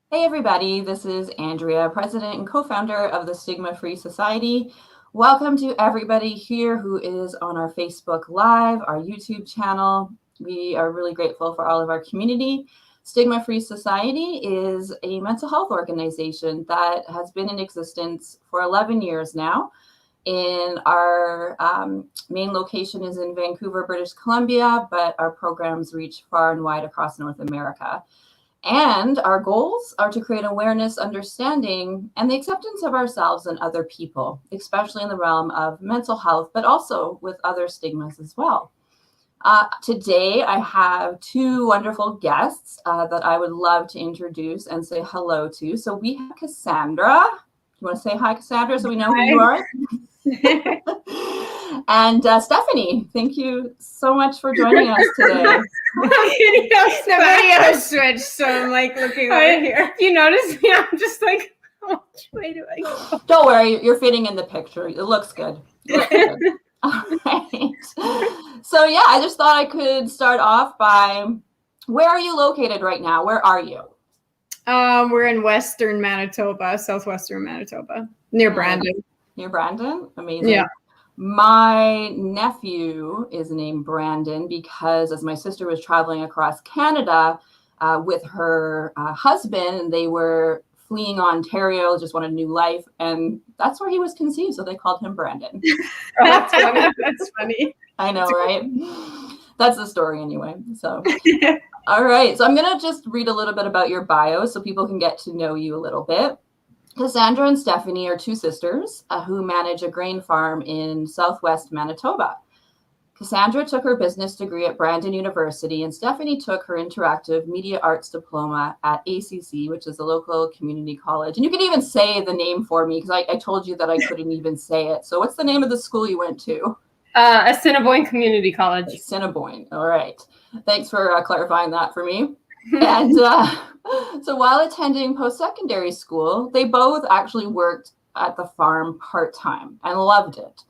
Hey everybody, this is Andrea, president and co-founder of the Stigma-Free Society. Welcome to everybody here who is on our Facebook Live, our YouTube channel. We are really grateful for all of our community. Stigma-Free Society is a mental health organization that has been in existence for 11 years now. Our main location is in Vancouver, British Columbia, but our programs reach far and wide across North America. And our goals are to create awareness, understanding, and the acceptance of ourselves and other people, especially in the realm of mental health, but also with other stigmas as well. Today, I have two wonderful guests that I would love to introduce and say hello to. So we have Cassandra. You want to say hi, Cassandra, so we know who you are? And Stefanie, thank you so much for joining us today. Nobody else switched, so I'm like looking over here. You notice me? I'm just like, which way do I go? Don't worry, you're fitting in the picture. It looks good. All right. So yeah, I just thought I could start off by, where are you located right now? Where are you? We're in Western Manitoba, Southwestern Manitoba, near Brandon. Near Brandon? Amazing. Yeah. My nephew is named Brandon because as my sister was traveling across Canada with her husband, and they were fleeing Ontario, just wanted a new life, and that's where he was conceived, so they called him Brandon. Oh, that's funny. That's funny. I know, right? That's the story anyway. So, all right. So I'm going to just read a little bit about your bio so people can get to know you a little bit. Cassandra and Stefanie are two sisters who manage a grain farm in southwest Manitoba. Cassandra took her business degree at Brandon University, and Stefanie took her interactive media arts diploma at ACC, which is a local community college. And you can even say the name for me because I told you that I couldn't even say it. So what's the name of the school you went to? Assiniboine Community College. Assiniboine. All right. Thanks for clarifying that for me. And so while attending post-secondary school, they both actually worked at the farm part-time and loved it.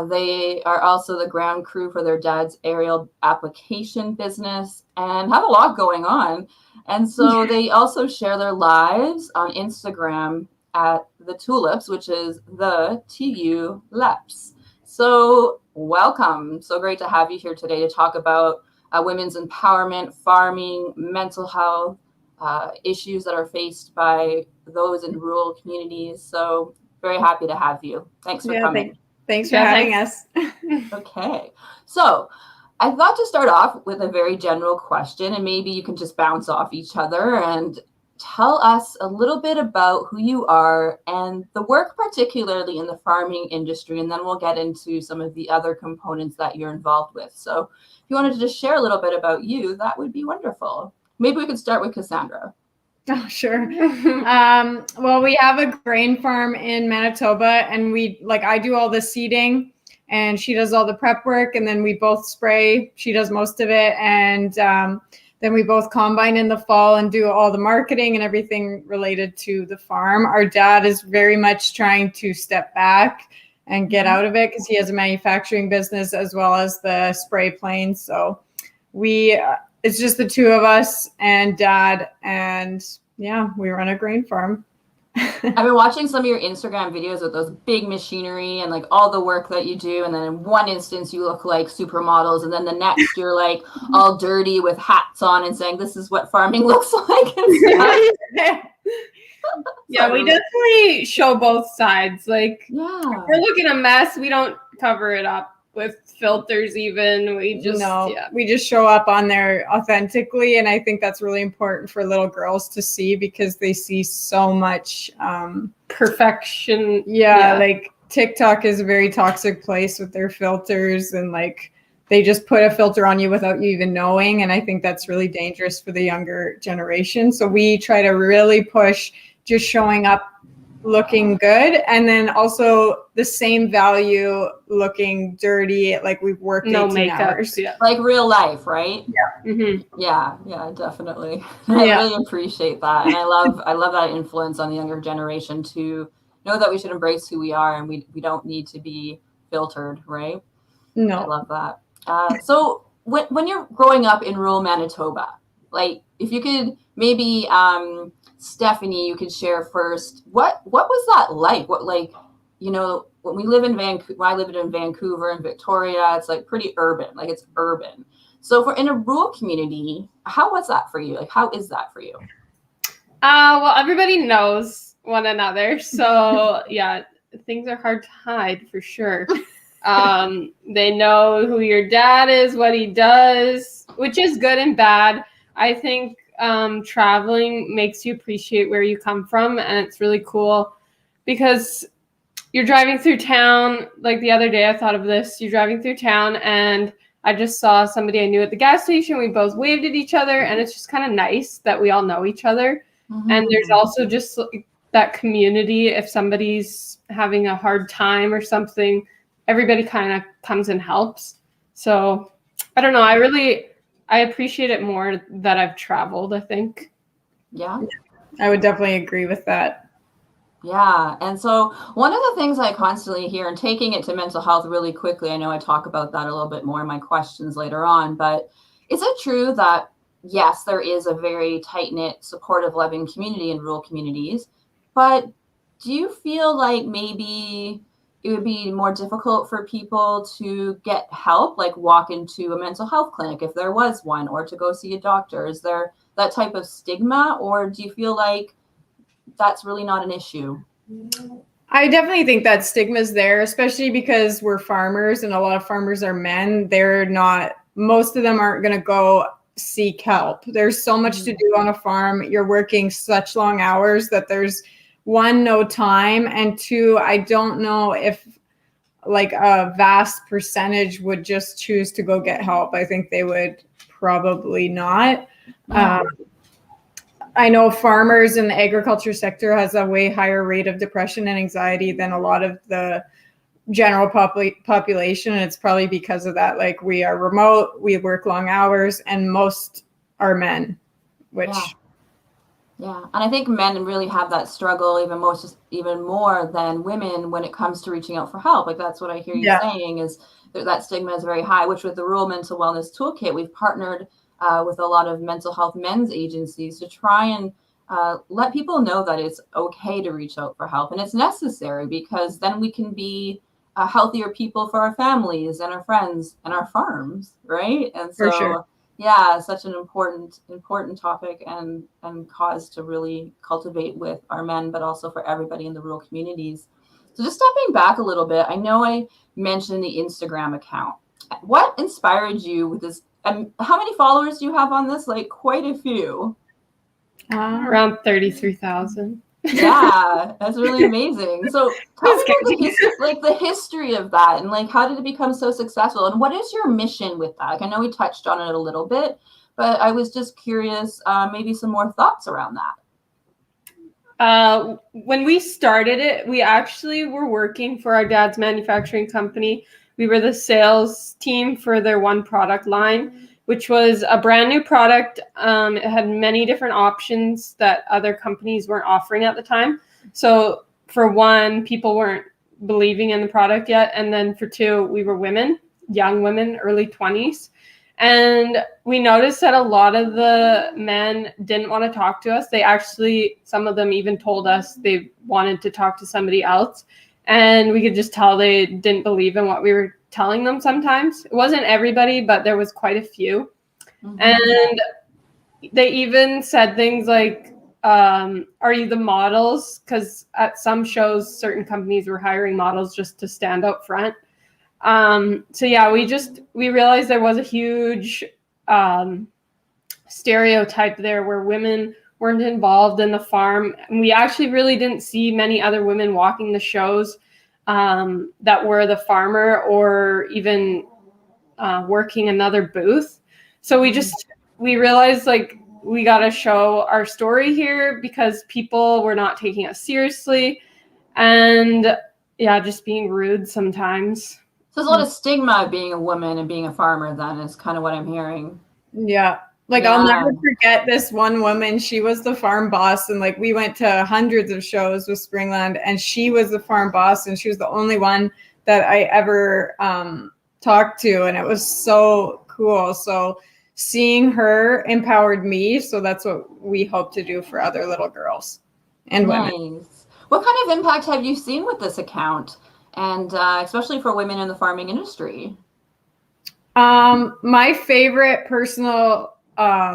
They are also the ground crew for their dad's aerial application business and have a lot going on. And so they also share their lives on Instagram at Thetulepps, which is the Thetulepps. So welcome. So great to have you here today to talk about women's empowerment, farming, mental health, issues that are faced by those in rural communities. So very happy to have you. Thanks for coming. Thanks for having us. Okay. So I thought to start off with a very general question, and maybe you can just bounce off each other and tell us a little bit about who you are and the work, particularly in the farming industry, and then we'll get into some of the other components that you're involved with. So if you wanted to just share a little bit about you, that would be wonderful. Maybe we could start with Cassandra. Oh, sure. Well, we have a grain farm in Manitoba, and I do all the seeding and she does all the prep work, and then we both spray. She does most of it. And then we both combine in the fall and do all the marketing and everything related to the farm. Our dad is very much trying to step back and get out of it because he has a manufacturing business as well as the spray planes. So it's just the two of us and dad, and yeah, we run a grain farm. I've been watching some of your Instagram videos with those big machinery and like all the work that you do. And then in one instance, you look like supermodels. And then the next, you're like all dirty with hats on and saying, this is what farming looks like. Yeah, we definitely show both sides. Like, if we're looking a mess, we don't cover it up with filters even. We just show up on there authentically, and I think that's really important for little girls to see because they see so much perfection. Like TikTok is a very toxic place with their filters, and like they just put a filter on you without you even knowing, and I think that's really dangerous for the younger generation. So we try to really push just showing up looking good, and then also the same value looking dirty, like we've worked 18 hours. Like real life, right? Yeah. Mm-hmm. Yeah, definitely. I really appreciate that, and I love that influence on the younger generation to know that we should embrace who we are, and we don't need to be filtered, right? No, I love that. So when you're growing up in rural Manitoba, like if you could maybe Stefanie, you could share first. What was that like? What, like, you know, when we live in Vancouver, when I lived in Vancouver and Victoria, it's like pretty urban, like it's urban. So if we're in a rural community, how was that for you? Like, how is that for you? Well, everybody knows one another. So yeah, things are hard to hide for sure. They know who your dad is, what he does, which is good and bad. I think traveling makes you appreciate where you come from, and it's really cool because you're driving through town. Like the other day, I thought of this. You're driving through town, and I just saw somebody I knew at the gas station. We both waved at each other, and it's just kind of nice that we all know each other. Mm-hmm. And there's also just that community. If somebody's having a hard time or something, everybody kind of comes and helps. So I don't know. I appreciate it more that I've traveled, I think. Yeah. I would definitely agree with that. Yeah. And so one of the things I constantly hear, and taking it to mental health really quickly, I know I talk about that a little bit more in my questions later on, but is it true that, yes, there is a very tight-knit, supportive, loving community in rural communities, but do you feel like maybe it would be more difficult for people to get help, like walk into a mental health clinic if there was one, or to go see a doctor? Is there that type of stigma, or do you feel like that's really not an issue? I definitely think that stigma is there, especially because we're farmers and a lot of farmers are men. Most of them aren't going to go seek help. There's so much to do on a farm. You're working such long hours that there's one, no time, and two, I don't know if like a vast percentage would just choose to go get help. I think they would probably not. I know farmers in the agriculture sector has a way higher rate of depression and anxiety than a lot of the general population. And it's probably because of that. Like, we are remote, we work long hours, and most are men, which... Yeah, and I think men really have that struggle even more than women when it comes to reaching out for help. Like, that's what I hear you saying, is that stigma is very high, which with the Rural Mental Wellness Toolkit, we've partnered with a lot of mental health men's agencies to try and let people know that it's okay to reach out for help, and it's necessary, because then we can be healthier people for our families and our friends and our farms, right? And so, for sure. Yeah, such an important topic and cause to really cultivate with our men, but also for everybody in the rural communities. So just stepping back a little bit, I know I mentioned the Instagram account. What inspired you with this? How many followers do you have on this? Like, quite a few. Around 33,000. Yeah, that's really amazing. So tell me about the history of that, and like, how did it become so successful, and what is your mission with that? Like, I know we touched on it a little bit, but I was just curious, maybe some more thoughts around that. When we started it, we actually were working for our dad's manufacturing company. We were the sales team for their one product line, which was a brand new product. It had many different options that other companies weren't offering at the time. So for one, people weren't believing in the product yet. And then for two, we were women, young women, early 20s. And we noticed that a lot of the men didn't want to talk to us. Some of them even told us they wanted to talk to somebody else. And we could just tell they didn't believe in what we were telling them sometimes. It wasn't everybody, but there was quite a few. Mm-hmm. And they even said things like, are you the models? Because at some shows, certain companies were hiring models just to stand up front. So yeah, we realized there was a huge stereotype there where women weren't involved in the farm. And we actually really didn't see many other women walking the shows that were the farmer or even working another booth. So we realized, like, we got to show our story here because people were not taking us seriously and just being rude sometimes. So there's a lot of stigma being a woman and being a farmer, then, is kind of what I'm hearing. Yeah. Like, I'll never forget this one woman. She was the farm boss, and like, we went to hundreds of shows with Springland, and she was the farm boss, and she was the only one that I ever talked to, and it was so cool. So seeing her empowered me. So that's what we hope to do for other little girls and women. Nice. What kind of impact have you seen with this account, and especially for women in the farming industry? My favorite personal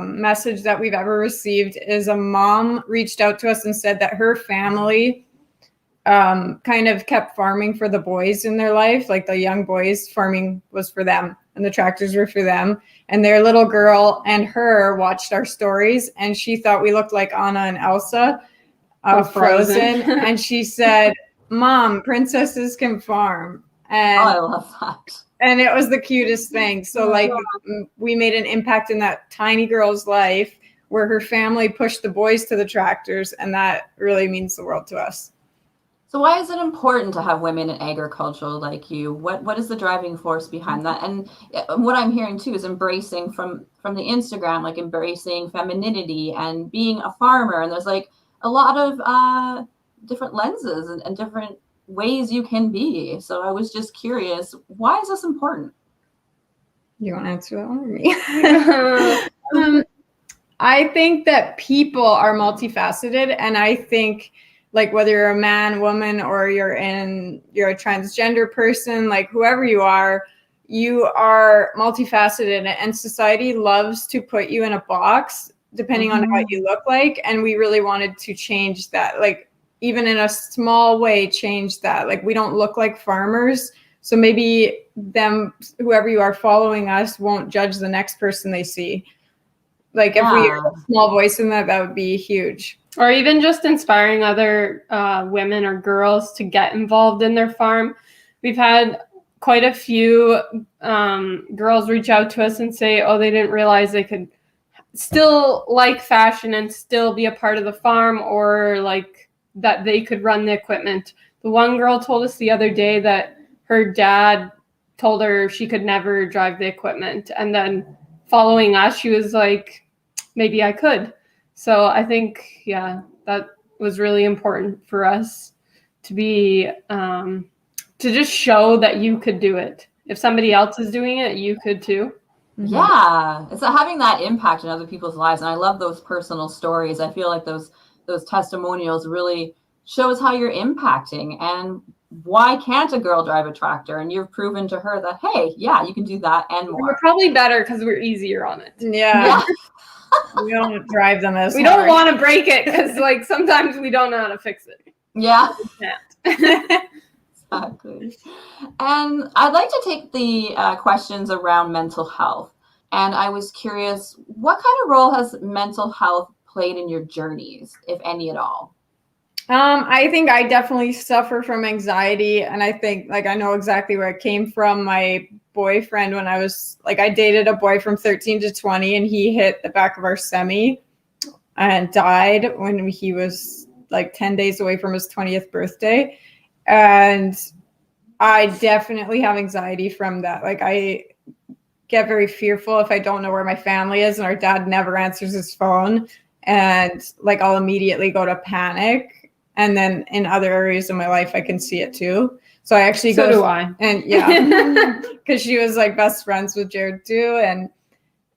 message that we've ever received is a mom reached out to us and said that her family kind of kept farming for the boys in their life. Like the young boys, farming was for them and the tractors were for them. And their little girl and her watched our stories, and she thought we looked like Anna and Elsa of Frozen. And she said, Mom, princesses can farm. And I love that. And it was the cutest thing. So like we made an impact in that tiny girl's life where her family pushed the boys to the tractors, and that really means the world to us. So why is it important to have women in agriculture like you? What is the driving force behind that? And what I'm hearing too is embracing from the Instagram, like embracing femininity and being a farmer. And there's like a lot of different lenses and different ways you can be. So I was just curious, why is this important? You want to answer that one or me? I think that people are multifaceted, and I think like whether you're a man, woman, or you're a transgender person, like whoever you are multifaceted, and society loves to put you in a box depending on what you look like. And we really wanted to change that, like even in a small way, change that. Like we don't look like farmers. So maybe whoever you are following us won't judge the next person they see. Like if we are a small voice in that would be huge. Or even just inspiring other women or girls to get involved in their farm. We've had quite a few girls reach out to us and say, oh, they didn't realize they could still like fashion and still be a part of the farm, or like that they could run the equipment. The one girl told us the other day that her dad told her she could never drive the equipment. And then following us, she was like, maybe I could. So I think, yeah, that was really important for us to be, to just show that you could do it. If somebody else is doing it, you could too. Yeah, it's having that impact in other people's lives. And I love those personal stories. I feel like those testimonials really shows how you're impacting. And why can't a girl drive a tractor? And you've proven to her that, hey, yeah, you can do that and more. We're probably better because we're easier on it. Yeah. We don't drive them as we hard. Don't want to break it because like sometimes we don't know how to fix it. Yeah. Exactly. And I'd like to take the questions around mental health. And I was curious, what kind of role has mental health played in your journeys, if any at all? I think I definitely suffer from anxiety, and I think like I know exactly where it came from. My boyfriend, when I was like, I dated a boy from 13 to 20, and he hit the back of our semi and died when he was like 10 days away from his 20th birthday. And I definitely have anxiety from that. Like I get very fearful if I don't know where my family is, and our dad never answers his phone, and like I'll immediately go to panic. And then in other areas of my life, I can see it too. So I actually So do I. And yeah, because she was like best friends with Jared too. And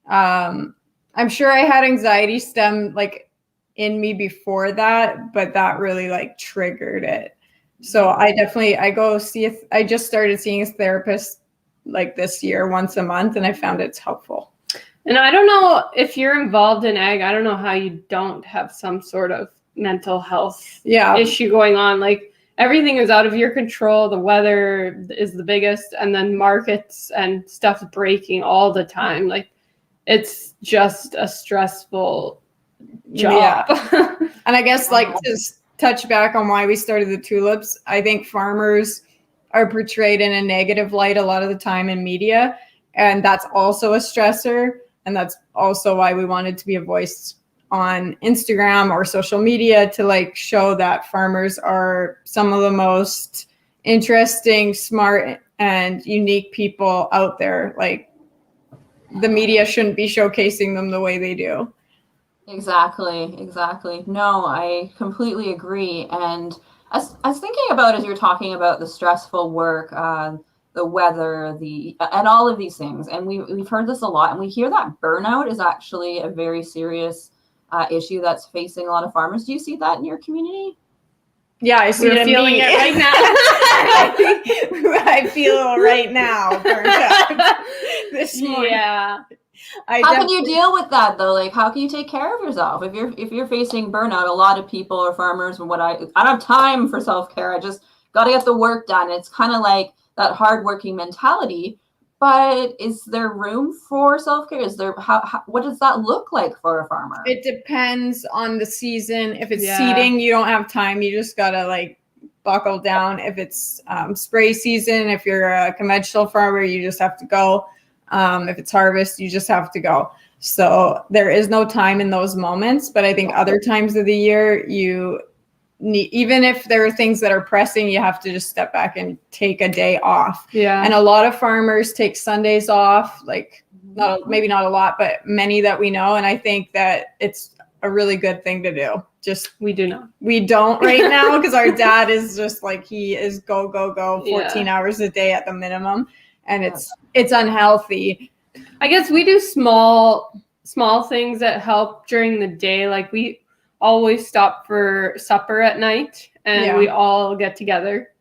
I'm sure I had anxiety stem like in me before that, but that really like triggered it. So I just started seeing a therapist like this year once a month, and I found it's helpful. And I don't know if you're involved in ag, I don't know how you don't have some sort of mental health issue going on. Like everything is out of your control. The weather is the biggest, and then markets and stuff breaking all the time. Like it's just a stressful job. Yeah. And I guess like to touch back on why we started the Tulepps, I think farmers are portrayed in a negative light a lot of the time in media, and that's also a stressor. And that's also why we wanted to be a voice on Instagram or social media to like show that farmers are some of the most interesting, smart, and unique people out there. Like the media shouldn't be showcasing them the way they do. Exactly. No, I completely agree. And I was thinking about, as you're talking about the stressful work, the weather, and all of these things. And we've heard this a lot, and we hear that burnout is actually a very serious issue that's facing a lot of farmers. Do you see that in your community? Yeah, I see We're feeling it right now. I feel right now burnt out this morning. Yeah. How can you deal with that though? Like, how can you take care of yourself if you're facing burnout? A lot of people are farmers, and I don't have time for self-care. I just got to get the work done. It's kind of like that hardworking mentality. But is there room for self-care? Is there what does that look like for a farmer? It depends on the season. If it's seeding, you don't have time. You just gotta like buckle down. If it's spray season, if you're a conventional farmer, you just have to go. If it's harvest, you just have to go. So there is no time in those moments. But I think other times of the year, you need, even if there are things that are pressing, you have to just step back and take a day off. Yeah. And a lot of farmers take Sundays off, like maybe not a lot, but many that we know. And I think that it's a really good thing to do. Just we don't right now, because our dad is just like, he is go 14 hours a day at the minimum, and it's unhealthy. I guess we do small things that help during the day. Like we always stop for supper at night, and we all get together,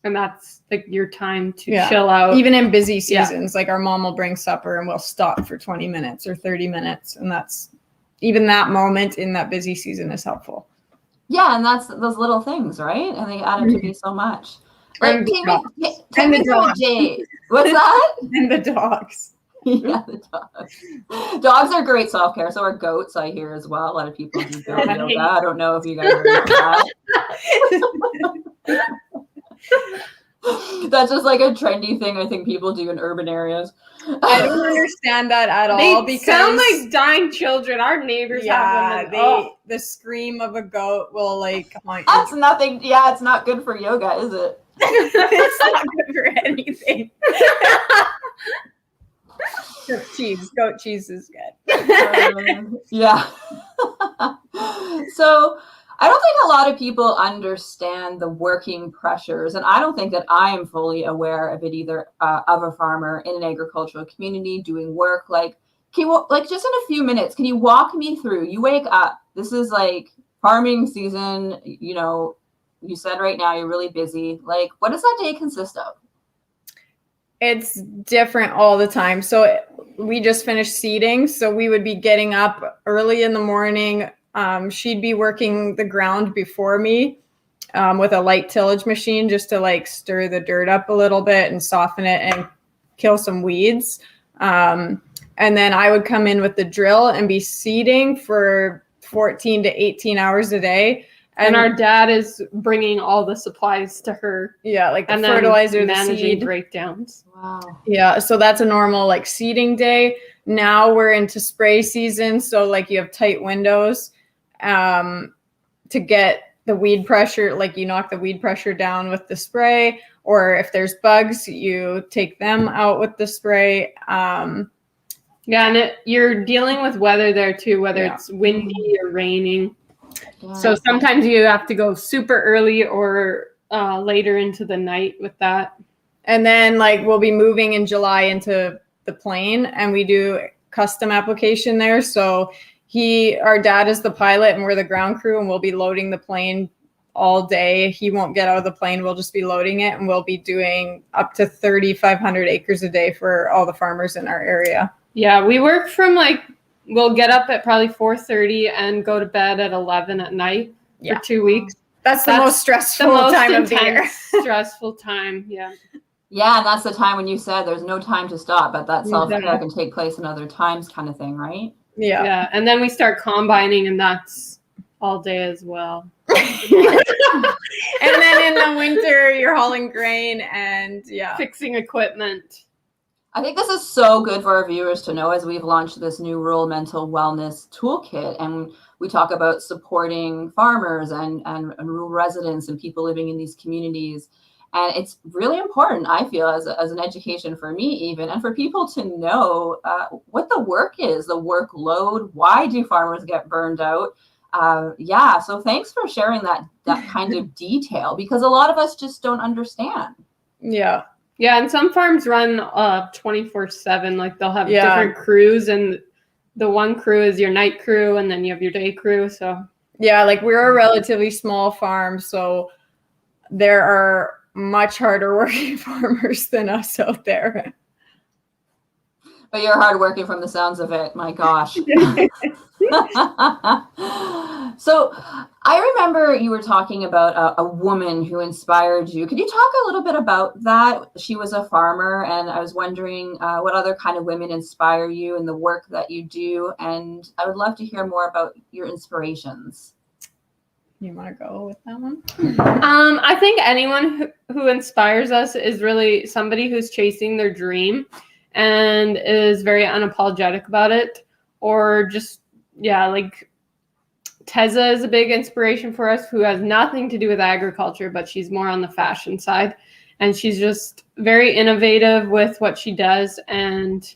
and that's like your time to chill out. Even in busy seasons, like our mom will bring supper and we'll stop for 20 minutes or 30 minutes, and that's even that moment in that busy season is helpful. Yeah, and that's those little things, right? And they add up to be so much. Like, and the dogs. What's that? And the dogs. Yeah, the dogs. Dogs are great self-care. So are goats, I hear as well. A lot of people do goat yoga. I don't know if you guys are into that. That's just like a trendy thing I think people do in urban areas. I don't understand that at all. They sound like dying children. Our neighbors have them. The scream of a goat will like haunt you. That's nothing. Yeah, it's not good for yoga, is it? It's not good for anything. Goat cheese is good. Yeah. So I don't think a lot of people understand the working pressures, and I don't think that I am fully aware of it either, of a farmer in an agricultural community doing work. Like, just in a few minutes, can you walk me through? You wake up. This is like farming season. You know, you said right now you're really busy. Like, what does that day consist of? It's different all the time. So we just finished seeding, so we would be getting up early in the morning. She'd be working the ground before me with a light tillage machine just to like stir the dirt up a little bit and soften it and kill some weeds. And then I would come in with the drill and be seeding for 14 to 18 hours a day. And our dad is bringing all the supplies to her. Yeah, like the fertilizer, managing the seed breakdowns. Wow. Yeah, so that's a normal like seeding day. Now we're into spray season, so like you have tight windows to get the weed pressure. Like you knock the weed pressure down with the spray, or if there's bugs, you take them out with the spray. Yeah, and you're dealing with weather there too, whether it's windy or raining. Yeah. So sometimes you have to go super early or later into the night with that. And then like we'll be moving in July into the plain, and we do custom application there. So our dad is the pilot and we're the ground crew, and we'll be loading the plane all day. He won't get out of the plane. We'll just be loading it, and we'll be doing up to 3,500 acres a day for all the farmers in our area. Yeah, we work from we'll get up at probably 4:30 and go to bed at 11 at night for 2 weeks. That's the most stressful time of the year. Stressful time, yeah. Yeah, and that's the time when you said there's no time to stop, but that self-care can take place in other times kind of thing, right? Yeah. Yeah, and then we start combining, and that's all day as well. And then in the winter, you're hauling grain and fixing equipment. I think this is so good for our viewers to know as we've launched this new rural mental wellness toolkit, and we talk about supporting farmers and rural residents and people living in these communities. And it's really important, I feel, as an education for me even, and for people to know what the work is, the workload. Why do farmers get burned out? So thanks for sharing that kind of detail, because a lot of us just don't understand. Yeah. Yeah, and some farms run 24/7. Like they'll have Yeah. different crews, and the one crew is your night crew, and then you have your day crew. So Yeah, like we're a relatively small farm, so there are much harder working farmers than us out there. But you're hardworking from the sounds of it. My gosh. So I remember you were talking about a woman who inspired you. Could you talk a little bit about that? She was a farmer, and I was wondering what other kind of women inspire you in the work that you do. And I would love to hear more about your inspirations. You want to go with that one? I think anyone who inspires us is really somebody who's chasing their dream and is very unapologetic about it, or just, yeah, like Teza is a big inspiration for us, who has nothing to do with agriculture, but she's more on the fashion side, and she's just very innovative with what she does. And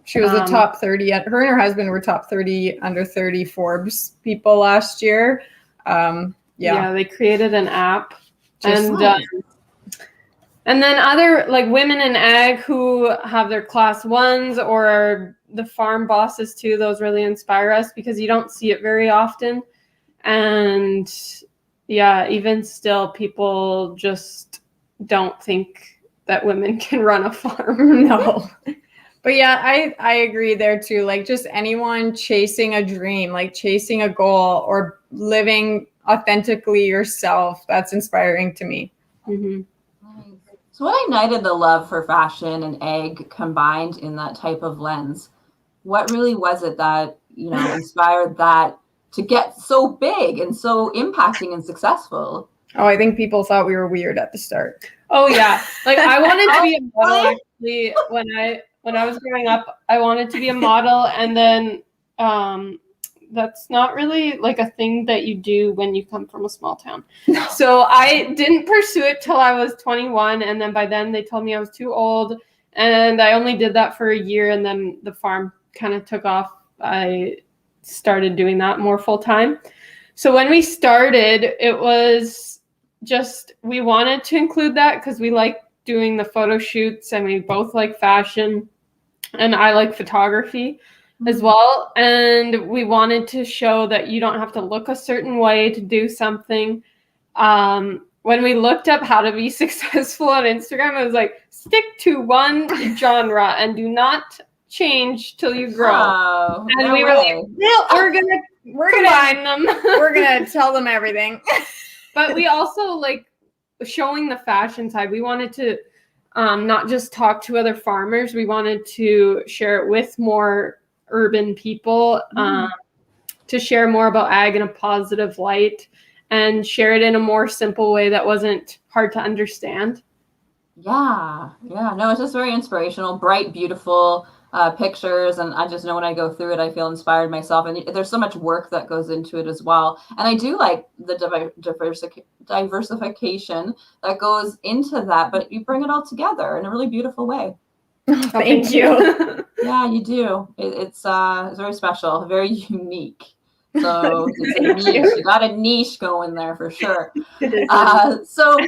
she was the top 30. Her and her husband were top 30 under 30 Forbes people last year. Yeah, they created an app, Just and then other like women in ag who have their class ones or the farm bosses too. Those really inspire us because you don't see it very often. And yeah, even still, people just don't think that women can run a farm. No. But yeah, I agree there too. Like just anyone chasing a dream, like chasing a goal or living authentically yourself, that's inspiring to me. Mm-hmm. So what ignited the love for fashion and ag combined in that type of lens? What really was it that, inspired that to get so big and so impacting and successful? Oh, I think people thought we were weird at the start. Oh yeah. Like I wanted to be a model actually when I was growing up. I wanted to be a model, and then that's not really like a thing that you do when you come from a small town. No. So I didn't pursue it till I was 21, and then by then they told me I was too old, and I only did that for a year, and then the farm kind of took off. I started doing that more full time. So when we started, it was just we wanted to include that because we like doing the photo shoots, and we both like fashion, and I like photography as well. And we wanted to show that you don't have to look a certain way to do something. When we looked up how to be successful on Instagram, it was like, stick to one genre and do not change till you grow. Oh, and no we were way. like, no, we're gonna combine them. We're gonna tell them everything. But we also like showing the fashion side. We wanted to not just talk to other farmers. We wanted to share it with more urban people, to share more about ag in a positive light and share it in a more simple way that wasn't hard to understand. Yeah. No, it's just very inspirational, bright, beautiful pictures. And I just know when I go through it, I feel inspired myself. And there's so much work that goes into it as well. And I do like the diversification that goes into that, but you bring it all together in a really beautiful way. Thank you. Yeah, you do. It's very special, very unique. So it's a niche. You got a niche going there for sure. So I'm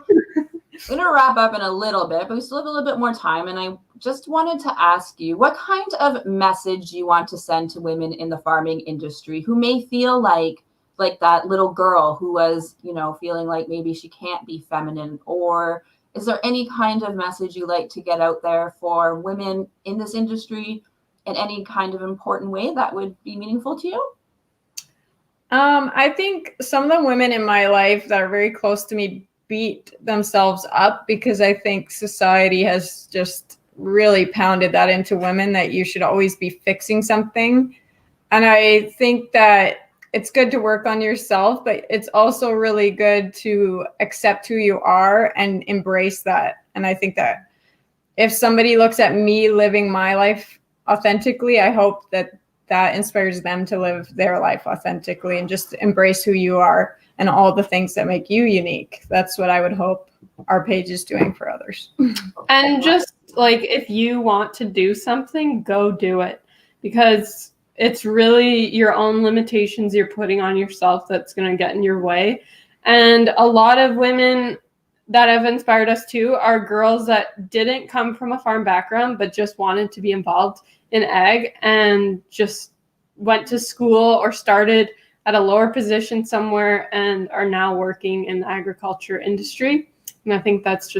going to wrap up in a little bit, but we still have a little bit more time. And I just wanted to ask you, what kind of message you want to send to women in the farming industry who may feel like that little girl who was, feeling like maybe she can't be feminine? Or is there any kind of message you like to get out there for women in this industry in any kind of important way that would be meaningful to you? I think some of the women in my life that are very close to me beat themselves up because I think society has just really pounded that into women that you should always be fixing something. And I think that it's good to work on yourself, but it's also really good to accept who you are and embrace that. And I think that if somebody looks at me living my life authentically, I hope that inspires them to live their life authentically and just embrace who you are and all the things that make you unique. That's what I would hope our page is doing for others. And just like, if you want to do something, go do it, because it's really your own limitations you're putting on yourself that's going to get in your way. And a lot of women, that have inspired us too are girls that didn't come from a farm background, but just wanted to be involved in ag and just went to school or started at a lower position somewhere and are now working in the agriculture industry. And I think that's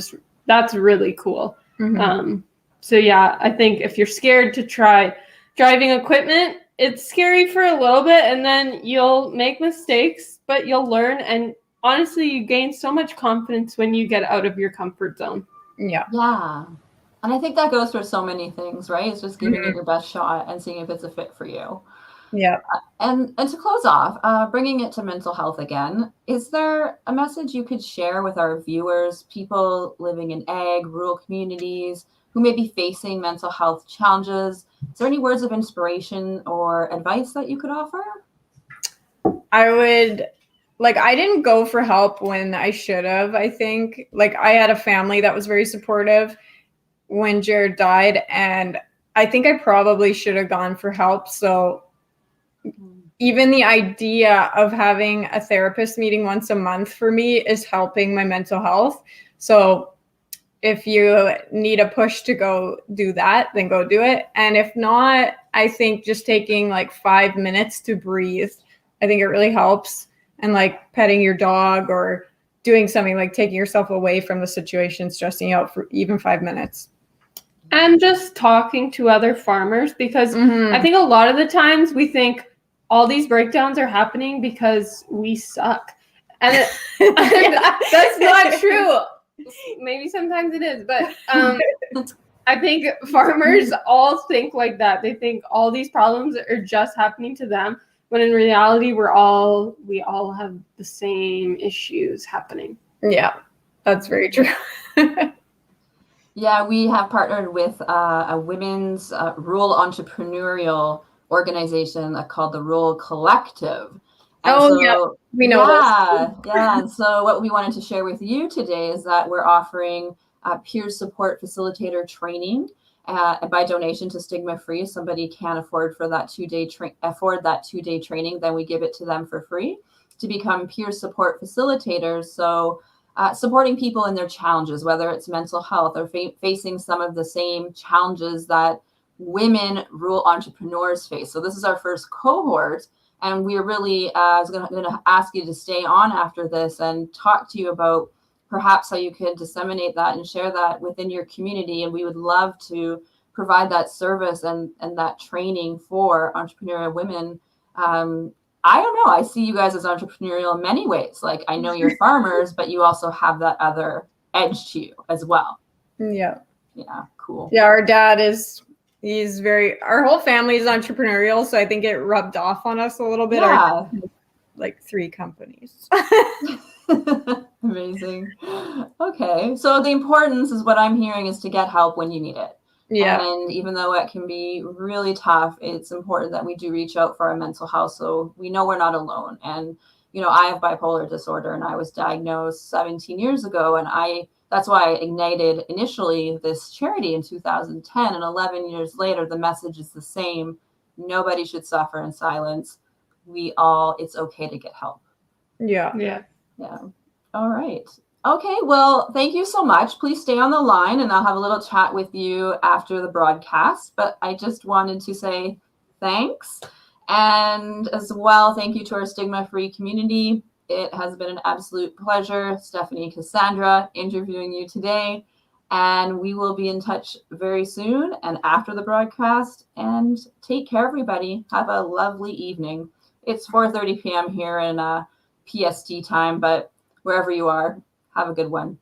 really cool. So yeah, I think if you're scared to try driving equipment, it's scary for a little bit and then you'll make mistakes, but you'll learn. And honestly, you gain so much confidence when you get out of your comfort zone. Yeah. Yeah. And I think that goes for so many things, right? It's just giving it your best shot and seeing if it's a fit for you. Yeah. And to close off, bringing it to mental health again, is there a message you could share with our viewers, people living in ag, rural communities who may be facing mental health challenges? Is there any words of inspiration or advice that you could offer? I didn't go for help when I should have, I think. Like, I had a family that was very supportive when Jared died, and I think I probably should have gone for help. So even the idea of having a therapist meeting once a month for me is helping my mental health. So if you need a push to go do that, then go do it. And if not, I think just taking like 5 minutes to breathe, I think it really helps. And like petting your dog or doing something like taking yourself away from the situation, stressing out for even 5 minutes. And just talking to other farmers, because I think a lot of the times we think all these breakdowns are happening because we suck. And that's not true. Maybe sometimes it is, but I think farmers all think like that. They think all these problems are just happening to them, when in reality, we all have the same issues happening. Yeah, that's very true. Yeah, we have partnered with a women's rural entrepreneurial organization called the Rural Collective. And we know this. Yeah. And so what we wanted to share with you today is that we're offering peer support facilitator training by donation to Stigma-Free. If somebody can't afford that 2-day training, then we give it to them for free to become peer support facilitators. So supporting people in their challenges, whether it's mental health or facing some of the same challenges that women rural entrepreneurs face. So this is our first cohort, and we're really going to ask you to stay on after this and talk to you about perhaps how you could disseminate that and share that within your community. And we would love to provide that service and that training for entrepreneurial women. I don't know. I see you guys as entrepreneurial in many ways. Like, I know you're farmers, but you also have that other edge to you as well. Yeah. Yeah. Cool. Yeah. Our dad our whole family is entrepreneurial. So I think it rubbed off on us a little bit. Yeah. Like 3 companies. Amazing. Okay. So the importance is what I'm hearing is to get help when you need it. Yeah. And even though it can be really tough, it's important that we do reach out for our mental health so we know we're not alone. And, I have bipolar disorder, and I was diagnosed 17 years ago. And that's why I ignited initially this charity in 2010. And 11 years later, the message is the same. Nobody should suffer in silence. It's okay to get help. Yeah. Yeah. Yeah. All right. Okay, well, thank you so much. Please stay on the line and I'll have a little chat with you after the broadcast. But I just wanted to say thanks. And as well, thank you to our Stigma-Free community. It has been an absolute pleasure, Stefanie, Cassandra, interviewing you today. And we will be in touch very soon and after the broadcast. And take care, everybody. Have a lovely evening. It's 4:30 p.m. here in PST time, but wherever you are, have a good one.